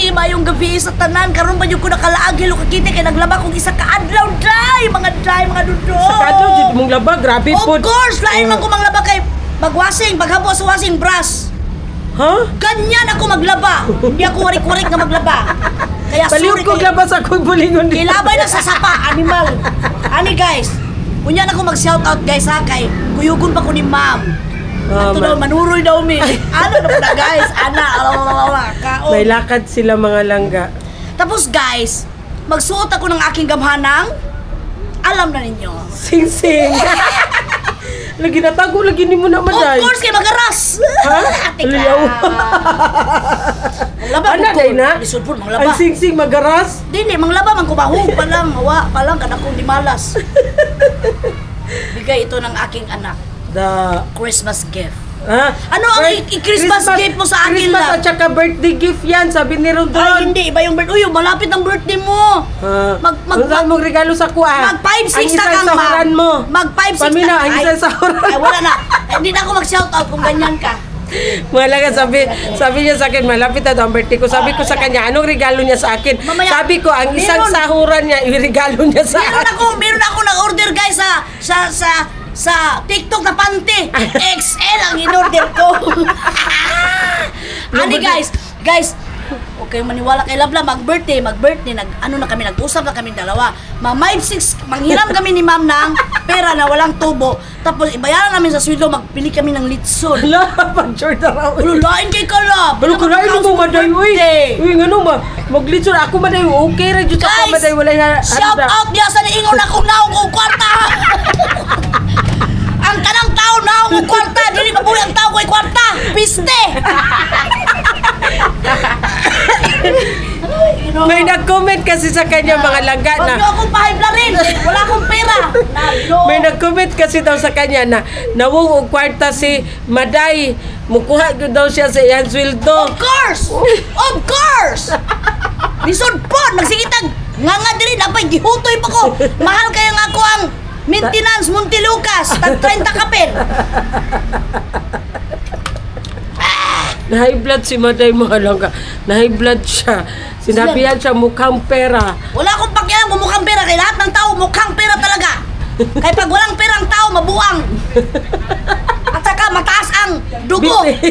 Mayong gabi sa tanan karon ba yung ko nakalaag hilo kakita kay naglaba kong isa ka adlaw mga dudo. Sa kadlaw jud mong laba, grabe po. Of course, lain man ko manglaba kay magwasing, paghabo sa washing brush. Ganyan ako maglaba. Hindi ako warik-warik nga maglaba. Kaya baliw ko glaba sa akong bulingon. Ilabay na sa sapa, animal. Ani guys, kunya na ko mag-shout out guys ha kay kuyugon pa ko ni ma'am. Ato daw, manuroy daw mi. Ano na pala guys? Kaon. May lakad sila mga langga. Tapos guys, magsuot ako ng aking gamhanang. Alam na ninyo. Sing-sing. Lagi natago, lagi ni mo na maday. Of course, kay magaras. Ha? Liyaw. Manglaba ano day na? Lisod po, manglaba. Ang sing-sing magaras? Dili, manglaba, mangkubaho pa lang. Awa pa lang, kadakong di malas. Bigay ito ng aking anak. The Christmas gift. Ano ang Christmas gift mo sa akin Christmas at saka birthday gift yan, sabi ni Rodron. Ay, hindi. Iba yung birthday. Uy, malapit ang birthday mo. Saan mong regalo sa kuha? Mag 5-6 na kang sahuran mo. Mag 5-6 Pamina, ang isang sahuran. Ay, wala na. Hindi na ako mag-shoutout kung ganyan ka. Wala ka, sabi niya sa akin, malapit na ang birthday ko. Sabi ko sa kanya, anong regalo niya sa akin? Mamaya, sabi ko, ang isang sahuran niya, i-regalo niya sa akin. Meron ako nag-order guys sa TikTok na panty. XL ang in-order ko. Ani guys, okay, maniwala kay Labla, mag-birthday, nag-usap na kami dalawa. Manghiram kami ni ma'am ng pera na walang tubo. Tapos ibayaran namin sa sweldo, magpili kami ng litson. Wala, pag-jordan raw. Lain kay Kalab. Pero kulain mo maday, uy, ngano ba? Mag-litson, ako maday, okay ra jud ka maday, wala ya. Shout out diya sa niingon akong naong og kwarta. Ang kanang tao naong og kwarta, dili mabuli ang tao ko'y kwarta. Piste. May nag-comment kasi sa kanya mga langga na. Huwag niyo akong pahibla rin. Wala akong pera. May nag-comment kasi daw sa kanya na nawong og kwarta si Maday. Mukuha daw siya sa iyang sweldo. Of course! Of course! Lisod po! Nagsingitag! Nga diri napay gihutoy pa ko. Mahal kaya nga ako ang maintenance Montelucas. Tag 30 kapel. Na-high blood si Maday mga langga. Na-high blood siya. Sinabihan siya mukhang pera. Wala akong pakialam kung mukhang pera. Kay lahat ng tao mukhang pera talaga. Kaya pag walang pera ang tao, mabuang. At saka mataas ang dugo. 250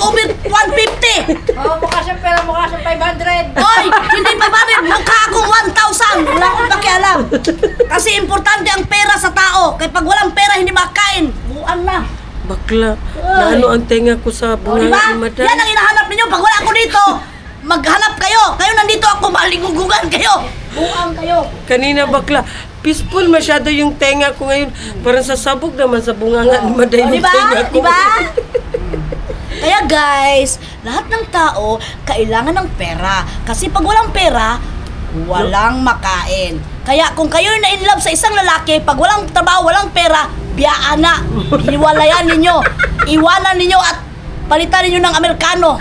over 150. Mukha siyang pera, mukha siyang 500. Oy, hindi 500. Mukha akong 1,000. Wala akong pakialam. Kasi importante ang pera sa tao. Kaya pag walang pera, hindi makain. Buang na. Bakla, na ano ang tenga ko sa bunga diba? ni Maday. Yan ang hinahanap ninyo. Pag wala ako dito, maghanap kayo. Kayo nandito ako, maligugugan kayo. Buang kayo. Kanina bakla, peaceful masyado yung tenga ko ngayon. Parang sasabog naman sa bunganga ni Maday yung tenga ko. Diba? Kaya guys, lahat ng tao kailangan ng pera. Kasi pag walang pera, walang makain. Kaya kung kayo na in love sa isang lalaki, pag walang trabaho, walang pera, biyaan na. Iwalayan ninyo. Iwanan ninyo at palitan ninyo ng Amerikano.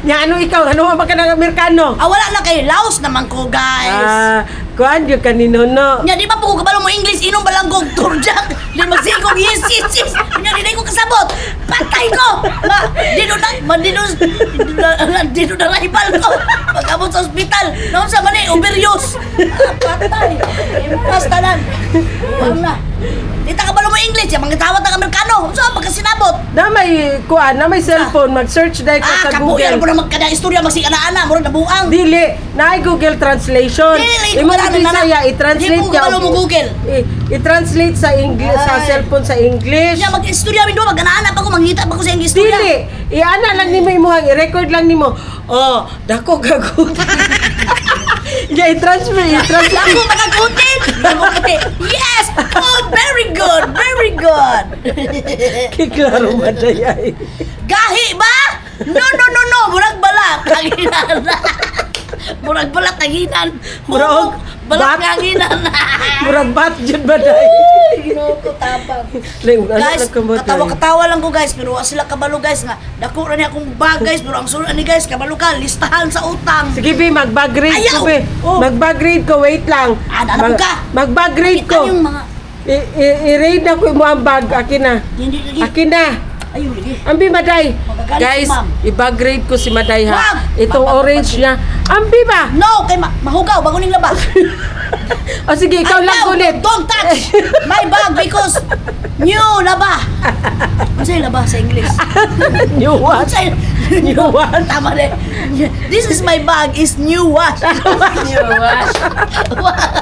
Nya ano ikaw? Ano ba ka ng Amerikano? Wala na kay Laos naman ko guys. Kuan yung kanino no. Nya di ba po kabalo mo English inom balanggo turjak. Di magsigog yes. Nya di ko kasabot. Patay ko. Dino na laibal ko. Pagabot sa ospital. Naon sa mani overuse. Patay. Impas tanan. Wala na. Di ta kabalo mo English, ya mangitawat ng Amerikano. Unsa pa kasinabot? Na may kuan, na may cellphone, mag-search dai ka sa Google. Kapuyan mo na magkada istorya magsigana-ana, murag nabuang. Dili, na Google translation. Dili, Imo Bisaya i-translate niya. Di mo Google. I-translate sa English, sa cellphone sa English. Ya mag-istorya mi do magana-ana pa ko mangita pa ko sa English istorya. Dili, i-ana lang nimo imong i-record lang nimo. Oh, dako gagot. Ya i-translate. Ako magagutin. Yes! Oh, very good. Very good. Kiklaro Maday. Gahi ba? No. Murag bala. Kaginana. Murag balat naginan. Murag balat bat. naginan. Murag bat jud Maday. Ginoo ko tabang. Guys, Guys, katawa-katawa lang ko guys, pero wa sila kabalo guys nga. Dako ra ni akong bag guys, pero ang sulod ni guys, kabalo ka, listahan sa utang. Sige, Bi, mag-bag-grade Ayaw! ko, Bi. Oh. Mag-bag-grade ko, wait lang. Ano ka? Mag-bag-grade Kita ko. yung mga I-rate na ko mo ang bag. Akin na. hindi lagi. Akin na. Ayun lagi. Ambi, Maday. Magagalit Guys, si ma'am. i-bag-grade ko si Maday, ha? Wag! Itong orange niya. Ambi ba? No, kay mahugaw bago ning labas. O sige, ikaw lang Ayaw, ulit. don't touch my bag because new laba. Ano sa'yo laba sa English? New Ano one. sa'yo? New one. Tama rin. This is my bag is new wash. New wash.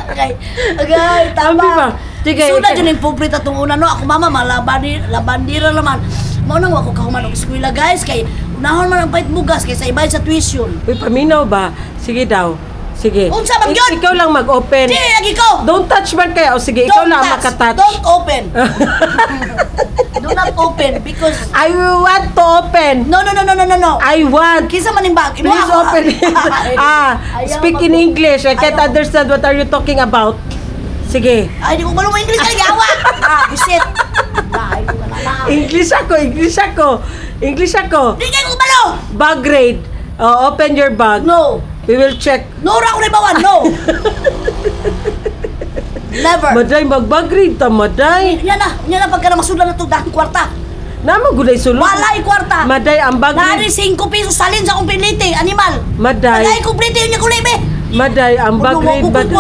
Okay. Okay, tama. Ambi ba? Sige. Suna dyan yung pobre tatong una, no? Ako mama, labandira naman. Maunang ako kahuman ng eskwela, guys. Kay unahon man ang pait bugas kaysa ibayad sa tuition. Uy, paminaw ba? Sige daw. Sige. Unsa man yun? Ikaw lang mag-open. Di, lagi ko! Don't touch man kaya. O sige, ikaw lang touch. makatouch. Don't open. Do not open because... I want to open. No. I want. Kisa man yung bag. Inuha Please ko, open it. Ayaw Speak in English. I can't Ayaw. understand what are you talking about. Sige. Ay, di ko malo mo English ka, gawa. Bisit. Ay, di ko na. English ako. English ako. Di kayo ko malo. Bag grade. Open your bag. No. We will check. No, ra ko na ibawan. No. Never. Maday, mag-bag grade ta, Maday. Yan na pagka na masudan na ito dahil kwarta. Naman gulay sulod. Walay kwarta. Maday, ang bag Nari grade. 5 pesos salin sa akong pinliti, animal. Maday. Walay kumplite yun niya kulay, be. Maday, ang bag grade, Maday.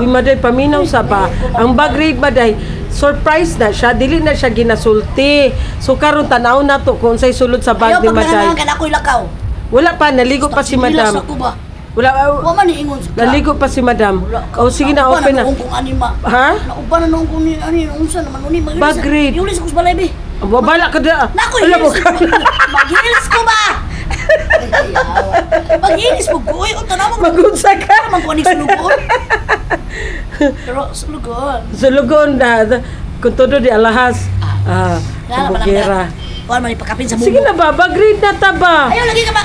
Maday, paminaw sa ba? Ang bag grade, Maday, surprise na siya. Dili na siya ginasulti. So, karon tanaw na to kung sa'y sulod sa bag Ayaw ni pag Maday. nanangan ka na ako'y lakaw. Wala pa, naligo pa si Sinilas Madam. ako ba? Wala, Wa man ni ingon ka. naligo pa si Madam. Wala ka. O, sige na, open na. Nauban kung anima. Ha? Nauban na noong kung ani unsa naman uni mag Bag grade. Yulis ko sa balay, be. Wabala ka da. Nako, Alam mo inis ka. Mag-inis ko ba? Mag-inis mo ko. Uy, unta naman. Magunsa ka. Naman ko aning sulugon. Pero sulugon. Sulugon na. Kung todo di alahas. Bugera. Kuan man ipakapin sa Sige mumo. na ba, bag grade na ta ba? Ayaw lagi ka ba?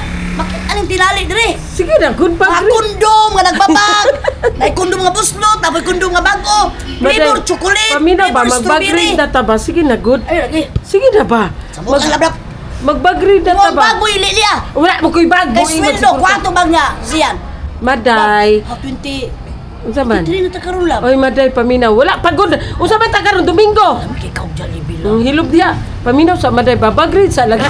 Anong tinali dire? Sige na, good bag Mga grade. kondom nga nagbabag. May kondom nga buslot, tapos kondom nga bago. Flavor chocolate, Pamina ba, flavor mag-bag grade strawberry. na ta ba? Sige na, good. Ayaw lagi. Sige na ba? Sabot ang lablap. Mag-bag grade na ta Mo ba? bago ililiya. Wala mo ko'y bag. Kay sweldo, kwanto bag niya? Siyan. Maday. 20. Unsa man? 23 na takaroon lang. Oy, Maday, paminaw. Wala, pagod. Unsa man ta karon Domingo? Alam kay kau Jollibee lang. Ang hilop diha. Paminaw sa Maday, babag grade sa lagi.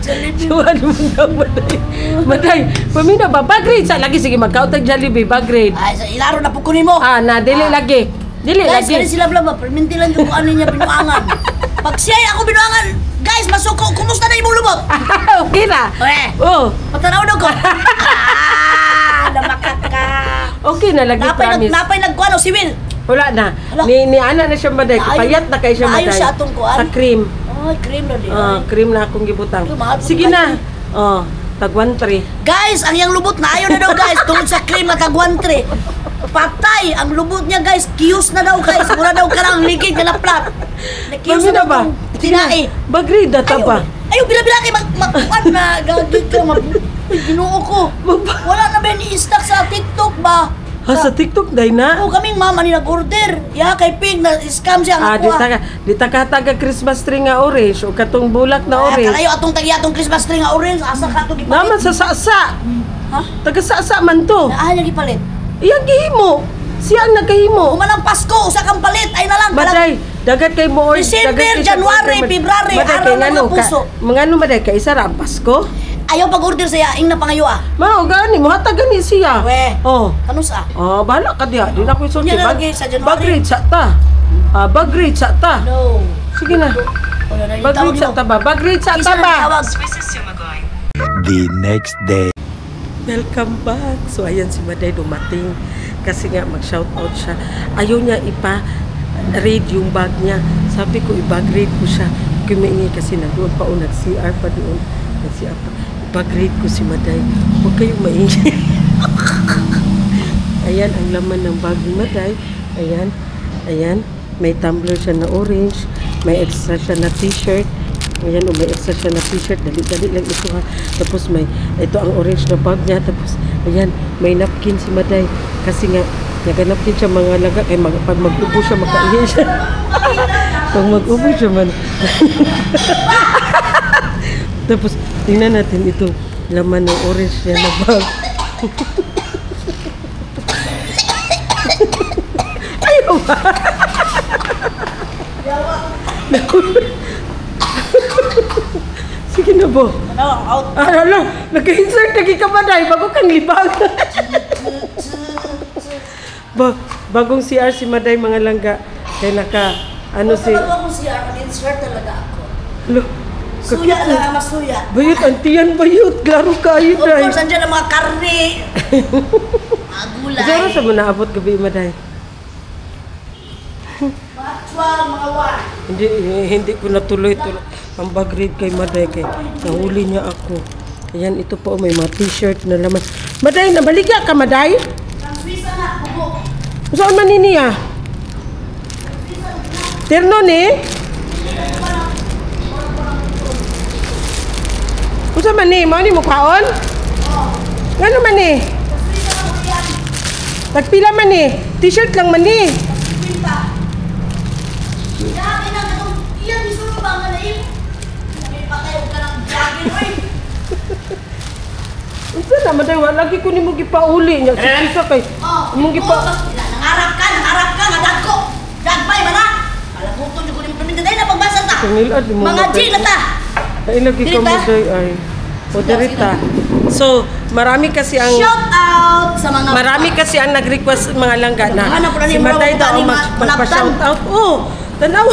Jollibee. Suwan mo daw, Maday. Maday, paminaw, babag grade sa lagi. Sige, magkautag Jollibee, bag grade. Ay, sa ilaro na pukunin mo. Dili lagi. Dili Guys, kani lagi. sila blaba, perminti lang yung kung ano niya binuangan. Pag siya ako binuangan, guys, masuko, kumusta na yung lumot? Okay na. Okay. Oh, Patanaw daw ko. Namakak ka. okay na lagi, promise. Napay nagkuano, si Will. Wala na. Wala. Ni ana na siya, Maday. Naayos- Payat na kayo siya, naayos Maday. siya atong kuan. Sa cream. Ay, cream na din. Cream na akong gibutang. Mahal po Sige kayo. na. Tag 1-3. Guys, ang yang lubot na ayaw na daw guys tungkol sa cream na tagwantre. Patay ang lubot niya guys. Kiyos na daw guys. Mura daw ka lang ligid na plat. Nakiyos Mami na na ba? daw tinai. Bagrid na ta ba? Ayaw bila-bila kay magkuan na gagawin ka Uy, ginoo ko. Wala na ba ni stock sa TikTok ba? Sa TikTok day na. Oo, kaming mama ni nag-order. Ya, kay Pig na scam siya ang Di taga Christmas tree nga orange o katong bulak na orange. Kalayo atong tagiyatong Christmas tree nga orange. Asa ka itong gipalit? Naman sa sasa. Ha? Taga sasa man to. Naahan niya gipalit. Iyang gihimo. Siya ang nagahimo. Umanang Pasko, usa kang palit. Ay na lang. Maday, dagat kay mo orange. December, dagat kay siya January, order. February, Maday, araw kay ng ngano mga puso. Mangano maday kay isa ra ang Pasko. Ayaw pag-order sa yaing na pangayo ah. Mao gani mo hatag gani siya. We. Oh. Kanus ah. Bahala ka diha. Di na ko isulti. Yan na lagi sa January. Bagrid sa ta. Bagrid sa ta. No. Sige na. Wala na yung Bagrid sa ta ba? Bagrid sa ta ba? The next day. Welcome back. So ayan si Maday dumating kasi nga mag-shoutout siya. Ayaw niya ipa-read yung bag niya. Sabi ko i-bag-read ko siya. Kumingi kasi na doon pa o nag-CR pa doon. Nag-CR pa. I-bag-read ko si Maday. Huwag kayong maingay. Ayan ang laman ng bag ni Maday. Ayan. Ayan. May tumbler siya na orange. May extra siya na t-shirt. Ayan, may extra siya na t-shirt. Dali-dali lang ito ha. Tapos ito ang orange na bag niya. Tapos, ayan, may napkin si Maday. Kasi nga, naganapkin siya mga laga. Pag mag-ubo siya, makaihin siya. Pag mag-ubo siya man. Tapos, tingnan natin ito. Laman ng orange niya na bag. Ayaw ba? Sige na po. Out. Ano? Nag-insert lagi ka ba dahil bago kang libag? Bagong CR si Maday mga langga. Kaya Bago akong siya, nag-insert talaga ako. Lo, Suya lang, masuya. bayot, antiyan bayot. Klaro kayo Of dahil. course, andyan ang mga karne. Mga gulay. Saan sa mo naabot gabi Maday? Mga chwal, mga wan. Hindi ko natuloy ang bag read kay Maday kay nahuli niya ako. Ayan, ito po may mga t-shirt na laman. Maday, nabaligya ka Maday? Ang Swiss na, bubo. Saan man niya? Terno ni? Usa man ni? Mao ni mo kaon? Ngano man ni? Nagpila man ni? T-shirt lang man ni. Dami na katong iyan gusto mo ba nga naib? Patay ka ng jogging, oy. Unsa na Maday, lagi ko nimo gipauli nya isa kay. Imong Nangarap ka, nga dagko. Dagbay man na. Alabuton ko nimo paminda dai na pagbasa ta. Nilad mo. Mga G na ta. Ay lagi ka Dirita? Maday ay. O dirita. So, marami kasi ang Shout out sa mga nag-request mga langga na Hanap ko na si ni Maday Mura, daw ni magpa-shout out. Oh, tanaw.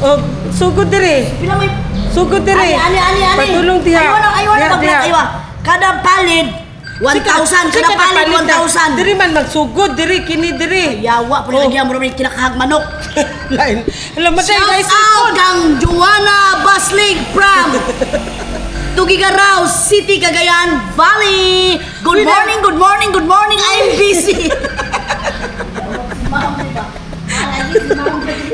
Oh, sugod dire. Pila may Sugod dire. Ani. Patulong diha. Ayaw na paglat ayaw. Kada palid 1,000 kada palid 1,000. Dire man magsugod dire kini dire. Yawa po lagi mo rin kinakahag manok. Lain. Alam mo Shout guys, out kang Joanna Baslig from Tugigaraw City, Cagayan Valley. Good morning. I'm busy.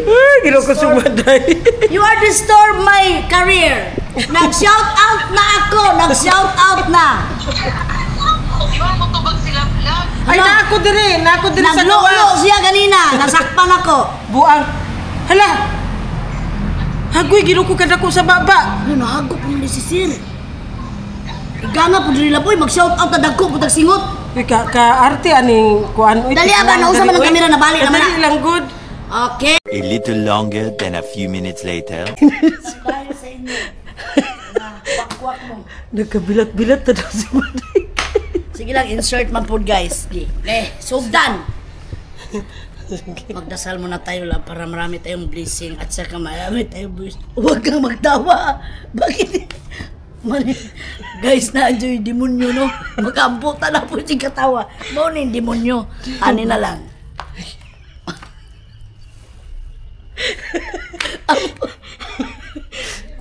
ay, gino ko sumaday. You are disturb my career. Nag-shout out na ako. Ay, na ako dire sa Naglolo gawas. siya kanina. Nasakpan ako. Buang. Hala. Hagoy, gino ko kadako sa baba. Ano, nahagop mo ni si Sir. Iganga po nila po, mag-shout out na dagko po tagsingot. Ka-arte aning kuan. Dali, aba, nausa man ang kamera na bali naman na. Dali lang good. Okay. A little longer than a few minutes later. Tayo sa inyo. Kwak-kwak mo. Nagkabilat-bilat na daw si Maday. Sige lang, insert man po guys. Sugdan. Magdasal muna tayo lang para marami tayong blessing at saka marami tayong blessing. Huwag kang magtawa. Bakit? Guys, na-enjoy yung demonyo, no? Magkamputa na po si katawa. Mauna yung demonyo. Ani na lang.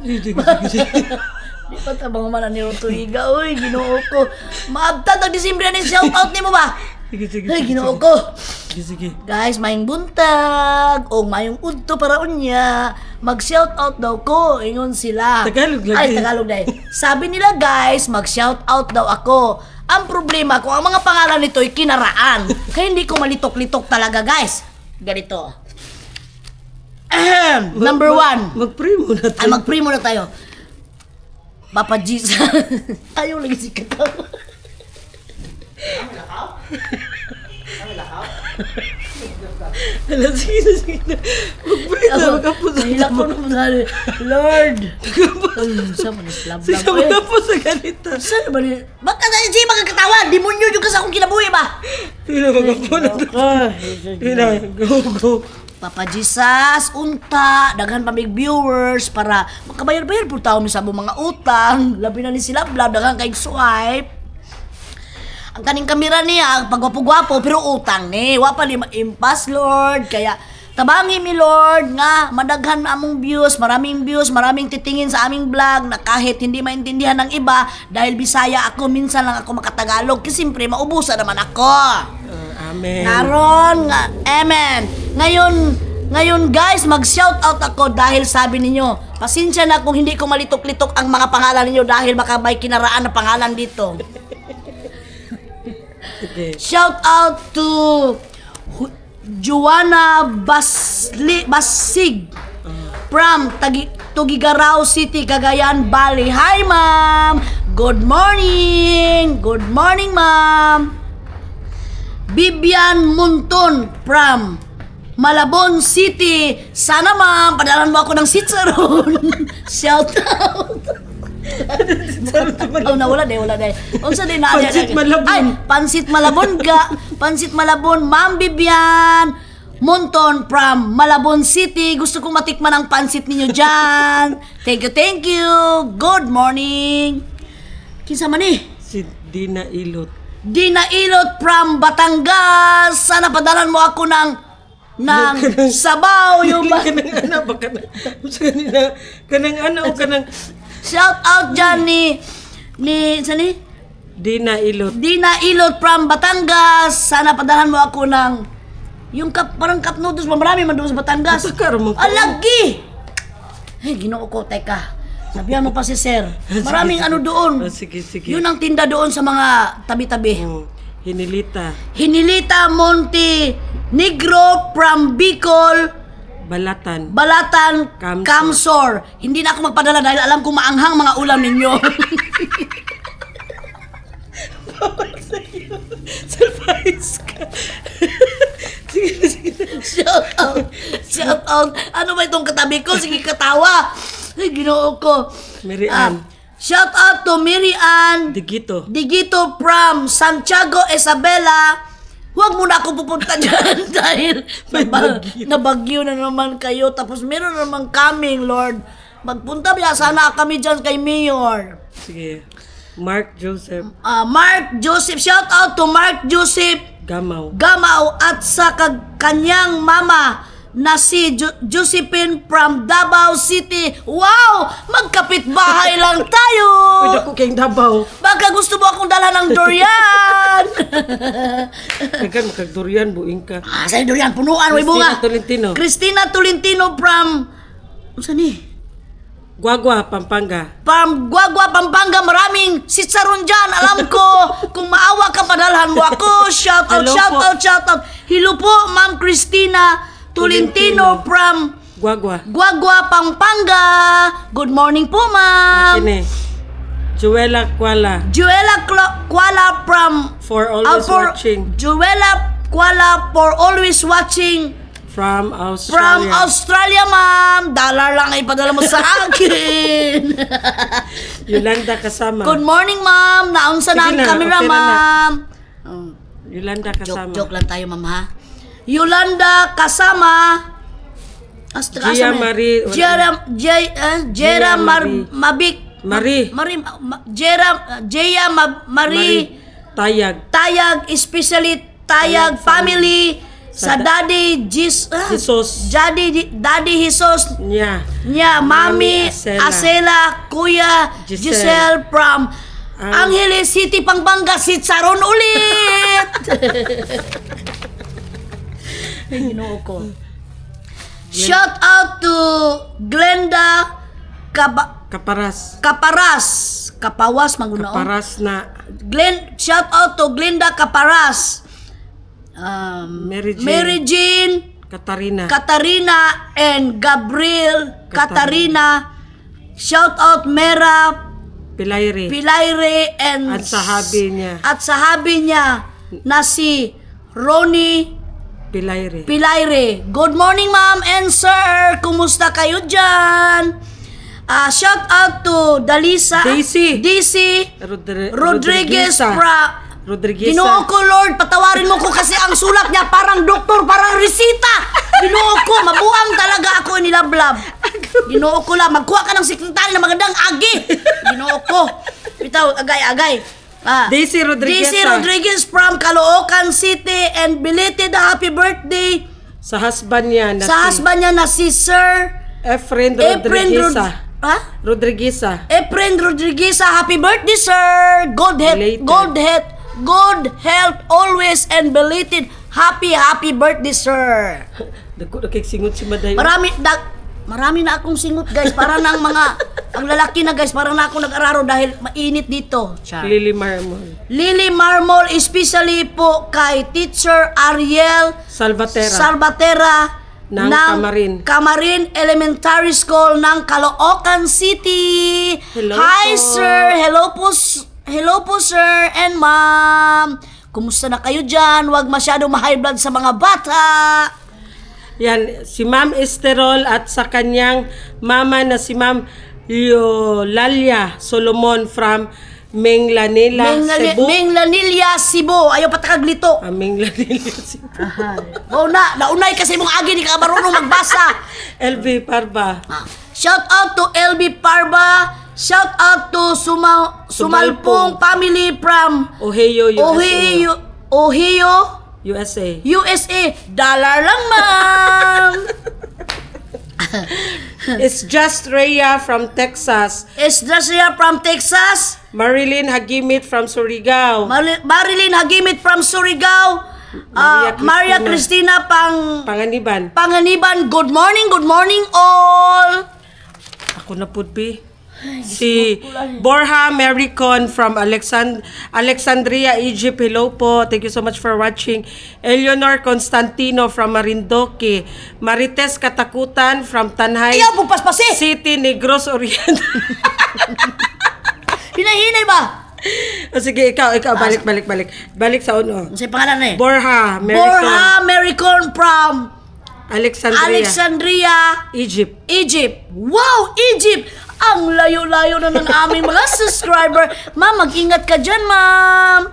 Di pa tabang man ni Rotuiga. Uy, ginoo ko. Maabtad ang Disimbre na shout out ni mo ba? Sige. Ay, ginoo ko. Sige. Guys, mayong buntag o mayong udto para unya. Mag-shout out daw ko. Ingon sila. Tagalog lang. Ay, Tagalog dahil. Sabi nila guys, mag-shout out daw ako. Ang problema kung ang mga pangalan nito ay kinaraan. Kaya hindi ko malitok-litok talaga guys. Ganito. Number 1. Mag-pray muna Ay, tayo. mag-pray muna tayo. Papa Jesus. Ayaw lagi si katawa. Hala, sige. Mag-pray tayo. Magkapos sa Hilak ko na sabi, Lord. Saan mo Sige, magkapos sa ganito. Saan ba niya? Ba't ka tayo siya magkatawa? Demonyo yung kasi akong kinabuhi ba? Sige, magkapos na tayo. Sige, go. Papa Jesus, unta, daghan pa may viewers para makabayar-bayar po tao mi sa mga utang. Labi na ni sila, daghan kay swipe. Ang kaning kamera niya, pagwapo-gwapo, pero utang ni. Wa pa ni impas, Lord. Kaya, tabangi mi, Lord, nga, madaghan na among views, maraming titingin sa aming vlog, na kahit hindi maintindihan ng iba, dahil Bisaya ako, minsan lang ako makatagalog, kasi siyempre, maubusan naman ako. Amen. Naron nga, amen. Ngayon, Ngayon guys, mag-shoutout ako dahil sabi ninyo, pasensya na kung hindi ko malitok-litok ang mga pangalan ninyo dahil baka may kinaraan na pangalan dito. Okay. Shoutout to Joanna Basig from Tugigaraw City, Cagayan Valley. Hi ma'am! Good morning! Good morning ma'am! Bibian Munton from Malabon City. Sana ma'am, padalan mo ako ng sitsaron. Shout out. Oh, wala deh. Unsa din na Pansit Malabon. Ay, Pansit Malabon ga. Pansit Malabon, Ma'am Bibian Monton from Malabon City. Gusto kong matikman ang pansit ninyo dyan. Thank you. Good morning. Kinsa man eh? Si Dina Ilot. Dina Ilot from Batangas. Sana padalan mo ako ng sabaw yung Kanang ana ba kanang ana o kanang shout out dyan saan ni? Dina Ilot. Dina Ilot from Batangas. Sana padalan mo ako ng yung parang cup noodles, marami man doon sa Batangas. Baka ramang ko. Alagi! Hey, ginoo ko, teka. Sabihan mo pa si Sir. Maraming ano doon. Sige. Yun ang tinda doon sa mga tabi-tabi. Hinilita Monte Negro from Bicol, Balatan. Kamsor. Hindi na ako magpadala dahil alam ko maanghang mga ulam ninyo. Surprise ka. Sige. Shout out. Ano ba itong katabi ko? Sige, katawa. Ay, ginoo ko. Mary Ann. Shout out to Mary Ann Digito Digito from Santiago, Isabela. Huwag mo na ako pupunta dyan dahil nabagyo na naman kayo. Tapos meron naman coming, Lord. Magpunta ba sana kami dyan kay Mayor. Sige. Mark Joseph Shout out to Mark Joseph Gamaw at sa kanyang mama na si Josephine from Davao City. Wow! Magkapit-bahay lang tayo! Pwede ko kayong Davao. Baka gusto mo akong dala ng durian! Kagan makag-durian, buing ka. Sa'yo durian, punuan, way bunga. Cristina Tolentino from... Saan ni? Guagua, Pampanga. From Guagua, Pampanga, maraming sitsaron dyan. Alam ko, kung maawa ka, padalhan mo ako. Shout out. Hello po, Ma'am Cristina Tolentino from Guagua, Pampanga. Good morning po, ma'am. Juela Kuala from For Always Watching. Juela Kuala for Always Watching. From Australia, ma'am. Dollar lang ipadala mo sa akin. Yolanda Kasama. Good morning, ma'am. Naunsa na ang camera, okay ma'am. Yolanda Kasama. Joke lang tayo, ma'am, ha? Yolanda Kasama. Gia Marie. Jera Mabik. Jera Marie Tayag, especially Tayag family sa Daddy Jesus. Daddy Jesus. Nya Mami Acela, Kuya Giselle from Angeles City, Pampanga. Sitsaron ulit. Ay, ginoo ko. Shout out to Glenda Kapawas magunaon. Kaparas na. Shout out to Glenda Kaparas. Mary Jean Katarina and Gabriel Katarina. Shout out Mera Pilayre and at sa habi niya na si Ronnie Pilayre. Good morning, ma'am and sir. Kumusta kayo dyan? Shout out to Daisy Rodriguez. Ginoo ko, Lord, patawarin mo ko kasi ang sulat niya parang doktor, parang resita. Ginoo ko, mabuang talaga ako nilablab. Ginoo ko lang, magkuha ka ng sekretary na magandang agi. Ginoo ko. Bitaw, agay. Daisy Rodriguez from Caloocan City and belated happy birthday sa husband niya na si Sir Efren Rodrigueza. Happy birthday, sir. Good health always and belated happy birthday, sir. Dako na kay singot si Maday. Marami na akong singot guys, para ng ang lalaki na guys, para na ako nag-araro dahil mainit dito. Char. Lily Marmol. Lily Marmol, especially po kay Teacher Ariel Salvatera ng Camarin Elementary School ng Caloocan City. Hello Hi po. sir, hello po sir and ma'am. Kumusta na kayo dyan? Huwag masyadong ma-high blood sa mga bata. Yan, si Ma'am Esterol at sa kanyang mama na si Ma'am Eulalia Solomon from Menglanilla, Cebu. Menglanilla, Cebu. Ayaw patakaglito. Menglanilla, Cebu. Oh naunay kasi mong agi, di ka marunong magbasa. LB Parba. Shout out to LB Parba. Shout out to Sumalpong family from Ohio, USA. Ohio, USA. Dollar lang, ma'am. It's just Rhea from Texas. It's just here from Texas. Marilyn Hagimit from Surigao. Marilyn Hagimit from Surigao. Maria Cristina Panganiban. Good morning all. Ako na pudpi. Si Borja Maricon from Alexandria, Egypt. Hello po. Thank you so much for watching. Eleanor Constantino from Marindoque. Marites Katakutan from Tanhay Ayaw po paspasi. City, Negros Oriental. Hinay ba? O sige, ikaw, balik. Balik sa uno. Ano pangalan na eh? Borja Maricon from Alexandria, Egypt. Wow, Egypt! Ang layo-layo na ng aming mga subscriber. Ma'am, mag-ingat ka dyan, ma'am.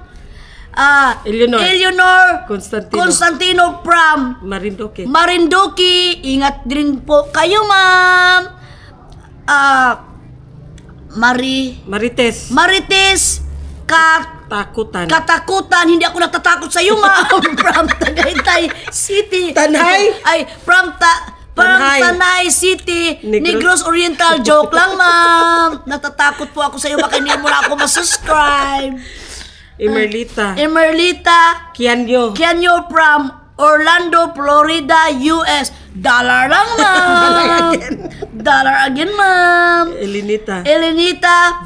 Eleanor Constantino from Marindoque. Ingat din po kayo, ma'am. Marites Katakutan. Hindi ako natatakot sa iyo, ma'am. From Tagaytay City. From Tanay City, Negros Oriental. Joke lang, ma'am. Natatakot po ako sa iyo. Baka hindi mo na ako masubscribe. Emerlita Kianyo from Orlando, Florida, US. Dollar lang, ma'am. Dollar again, ma'am. Elenita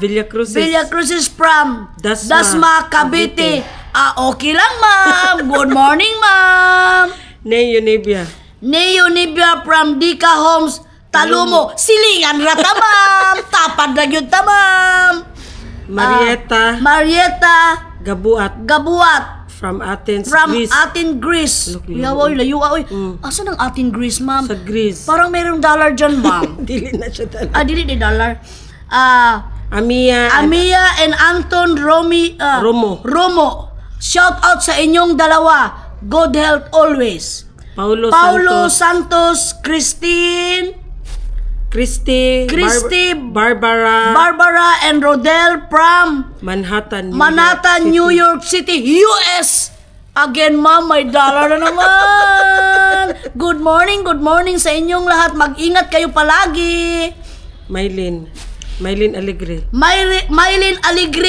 Villacrucis from Dasma, Cavite. Okay lang, ma'am. Good morning, ma'am. Neo Nibia from Dika Homes, Talumo. Silingan rata, ma'am. Tapad na yun ta, ma'am. Marieta Gabuat from Athens, Greece. Layo. Asa ng Athens, Greece, ma'am? Sa Greece. Parang mayroong dollar dyan, ma'am. Dili na siya dollar. Dili di dollar. Amia and Anton Romo. Shout out sa inyong dalawa. Good health always. Paulo Santos, Christy, Barbara and Rodel from Manhattan, New York City, US. Again, ma'am, may dollar na naman. Good morning sa inyong lahat. Mag-ingat kayo palagi. Maylin Alegre,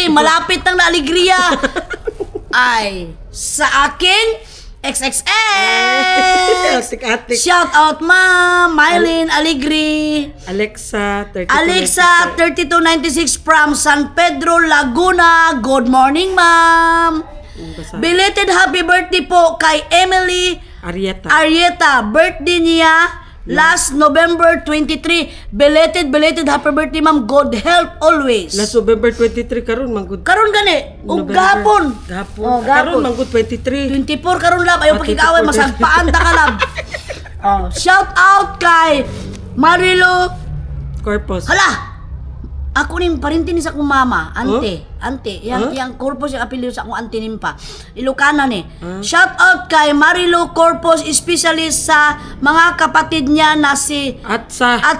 malapit nang na Alegria. Ay, sa akin XXX. Shout out, ma'am. Mylene Alegre. Alexa 3296 from San Pedro, Laguna. Good morning, ma'am. Belated happy birthday po kay Emily Arieta. Birthday niya last November 23. Belated happy birthday, ma'am. Good health always. Last November 23 karon manggod. Karon gani. Ug gahapon. Karon manggod 23. 24 karon lab. Ayaw pakikaway masagpaan ta ka lab. Shout out kay Marilo Corpus. Hala. Ako ning parinti ni sa akong mama, ante. Yang Corpus yung apelyido sa akong ante nimpa. Ilocana ni. Shout out kay Marilo Corpus, especially sa mga kapatid niya na si at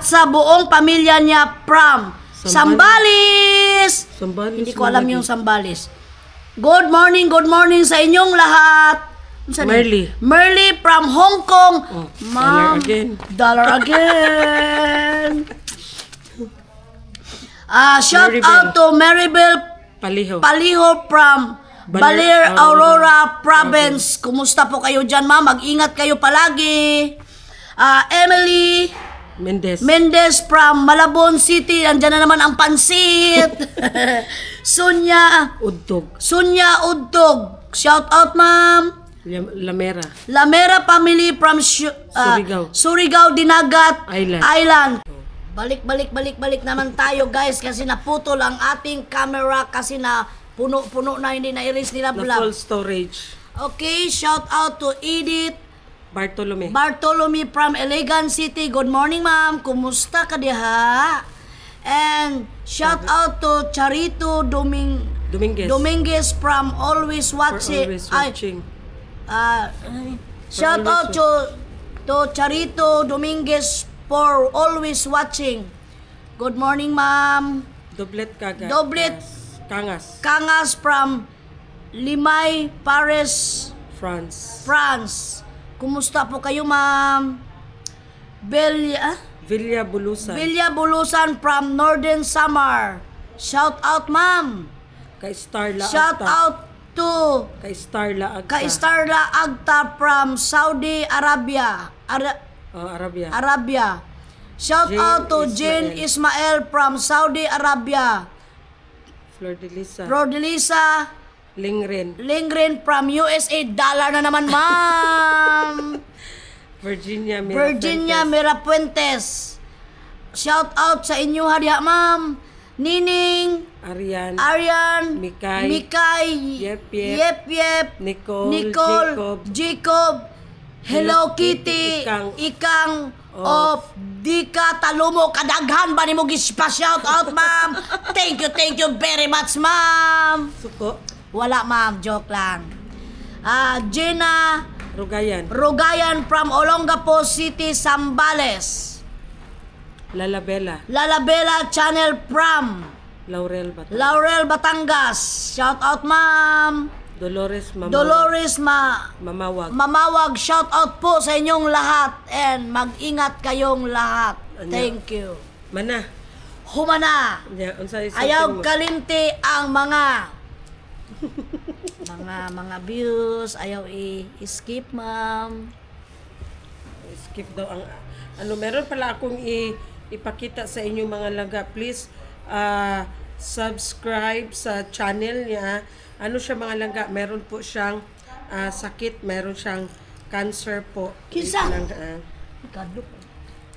sa buong pamilya niya from Sambales. Hindi ko alam yung Sambales. Good morning sa inyong lahat. Merly from Hong Kong. Ma'am, dollar again. Shout out to Maribel Paliho from Baler, Aurora Province. Kumusta po kayo dyan, ma'am? Mag-ingat kayo palagi. Emily Mendez. from Malabon City. Andyan na naman ang pansit. Sonia Udtog. Shout out, ma'am. Lamera family from Surigao Dinagat Island. Balik naman tayo, guys, kasi naputol ang ating camera kasi na puno na, hindi na erase nila Na vlog. full storage. Okay, shout out to Edith Bartolome from Elegant City. Good morning, ma'am. Kumusta ka diha? And shout out to Charito Dominguez from Always Watching. Shout out to Charito Dominguez for always watching. Good morning, ma'am. Doblet Kangas from Limay, Paris, France. Kumusta po kayo, ma'am? Villa Bulusan from Northern Samar. Shout out, ma'am. Shout out to kay Starla Agta from Saudi Arabia. Arabia. Shout out to Jane Ismail from Saudi Arabia. Flor de Lisa Lingren from USA. Dollar na naman, ma'am. Virginia Mirapuentes. Shout out sa inyo hadiya, ma'am. Nining, Arian, Mikay, Yep, Nicole, Jacob, Hello Kitty, Ikang of Dika Talumo. Kadaghan ba ni mo gispa-shout out, ma'am? Thank you very much, ma'am. Suko. Wala, ma'am, joke lang. Jenna Rogayan from Olongapo City, Zambales. Lalabella channel from Laurel, Batangas. Shout out, ma'am. Dolores Mamawag. Shout out po sa inyong lahat and mag-ingat kayong lahat. Thank you. Humana. Ayaw kalimti ang mga views. Ayaw i-skip, ma'am. Skip daw ang meron pala akong ipakita sa inyo, mga langga. Please subscribe sa channel niya. Siya, mga langga, meron po siyang sakit, meron siyang cancer po. Kisa?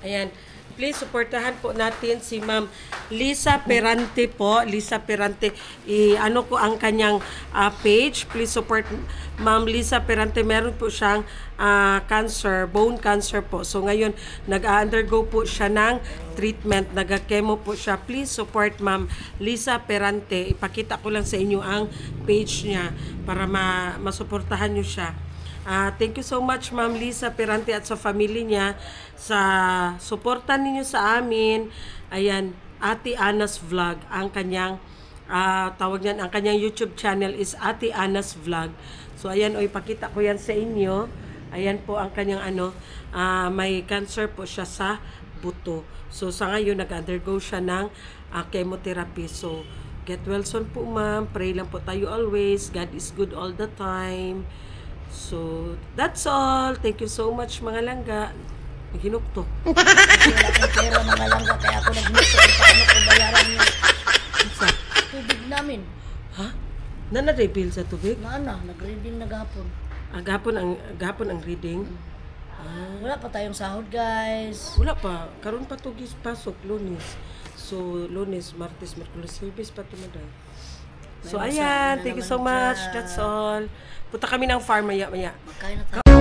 Ayan. Please supportahan po natin si Ma'am Lisa Perante po. Ko ang kanyang page. Please support Ma'am Lisa Perante. Meron po siyang bone cancer po. So ngayon, nag-undergo po siya ng treatment. Nag-chemo po siya. Please support Ma'am Lisa Perante. Ipakita ko lang sa inyo ang page niya para masuportahan niyo siya. Thank you so much, Ma'am Lisa Perante, at sa family niya sa suporta ninyo sa amin. Ayan, Ate Ana's Vlog ang kanyang tawag niyan, ang kanyang YouTube channel is Ate Ana's Vlog. So ayan, ipakita ko yan sa inyo. Ayan po ang kanyang may cancer po siya sa buto. So sa ngayon nag-undergo siya ng chemotherapy. So get well soon po, ma'am. Pray lang po tayo always. God is good all the time. So, that's all. Thank you so much, mga langga. Hinukto. Kasi wala kang pera, mga langga, kaya ako nag-hinukto kung paano ko bayaran yung tubig namin. Ha? Na-reveal sa tubig? Nag-reading na gapon. Gapon ang reading? Wala pa tayong sahod, guys. Wala pa. Karon pa tugis pasok, Lunes. So, Lunes, Martes, Merkulis, Huwebes pa tumaday. So, ayan. Thank you so much. That's all. Punta kami ng farm maya-maya. Magkain na tayo.